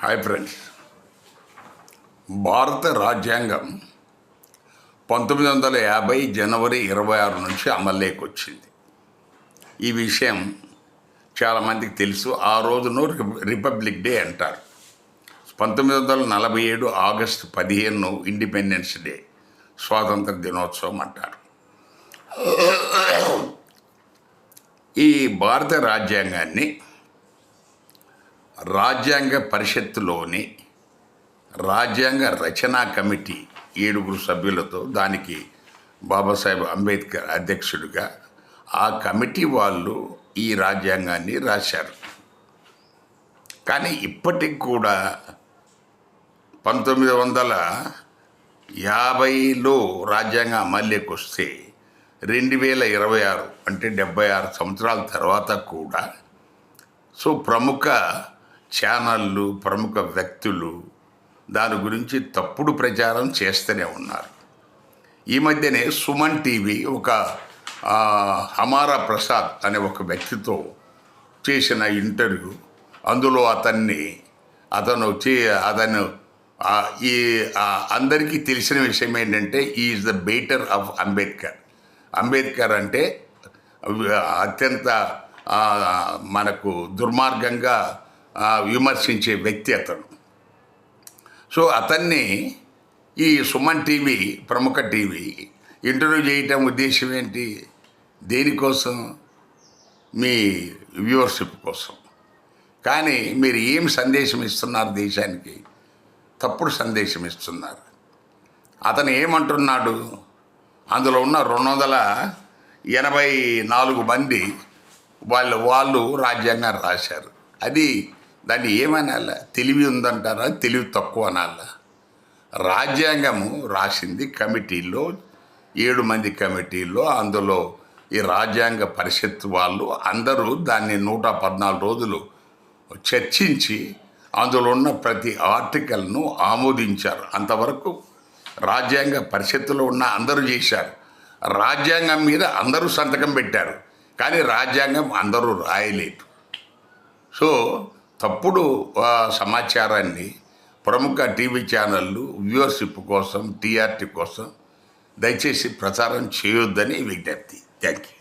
Hi friends. భారత రాజ్యాంగం 1950 జనవరి 26 నుంచి అమల్లోకి వచ్చింది. ఈ విషయం చాలామందికి తెలుసు. ఆ రోజును రిపబ్లిక్ డే అంటారు. 1947 ఆగస్టు 15 ఇండిపెండెన్స్ డే, స్వాతంత్ర దినోత్సవం అంటారు. ఈ భారత రాజ్యాంగాన్ని రాజ్యాంగ పరిషత్తులోని రాజ్యాంగ రచనా కమిటీ 7 సభ్యులతో, దానికి బాబాసాహెబ్ అంబేద్కర్ అధ్యక్షుడిగా, ఆ కమిటీ వాళ్ళు ఈ రాజ్యాంగాన్ని రాశారు. కానీ ఇప్పటికి కూడా 1950లో రాజ్యాంగం అమల్లోకి వస్తే 2026 అంటే 76 సంవత్సరాల తర్వాత కూడా ప్రముఖ ఛానళ్ళు, ప్రముఖ వ్యక్తులు దాని గురించి తప్పుడు ప్రచారం చేస్తూనే ఉన్నారు. ఈ మధ్యనే సుమన్ టీవీ ఒక హమారా ప్రసాద్ అనే ఒక వ్యక్తితో చేసిన ఇంటర్వ్యూ, అందులో అతను ఈ అందరికీ తెలిసిన విషయం ఏంటంటే, is the batter of Ambedkar అంటే అత్యంత మనకు దుర్మార్గంగా విమర్శించే వ్యక్తి అతను. అతన్ని ఈ సుమన్ టీవీ, ప్రముఖ టీవీ ఇంటర్వ్యూ చేయటం ఉద్దేశం ఏంటి? దేనికోసం? మీ వ్యూవర్షిప్ కోసం. కానీ మీరు ఏం సందేశం ఇస్తున్నారు దేశానికి? తప్పుడు సందేశం ఇస్తున్నారు. అతను ఏమంటున్నాడు? అందులో ఉన్న 284 మంది వాళ్ళు రాజ్యాంగం రాశారు. దాన్ని ఏమనాలా? తెలివి ఉందంటారా? తెలివి తక్కువ అనాలా? రాజ్యాంగము రాసింది కమిటీలో, 7 మంది కమిటీలో. అందులో ఈ రాజ్యాంగ పరిషత్ వాళ్ళు అందరూ దాన్ని 114 రోజులు చర్చించి అందులో ఉన్న ప్రతి ఆర్టికల్ను ఆమోదించారు. అంతవరకు రాజ్యాంగ పరిషత్తులో ఉన్న అందరూ చేశారు. రాజ్యాంగం మీద అందరూ సంతకం పెట్టారు, కానీ రాజ్యాంగం అందరూ రాయలేదు. తప్పుడు సమాచారాన్ని ప్రముఖ టీవీ ఛానళ్ళు వ్యూవర్షిప్ కోసం, టీఆర్టీ కోసం దయచేసి ప్రచారం చేయొద్దని విజ్ఞప్తి. Thank you.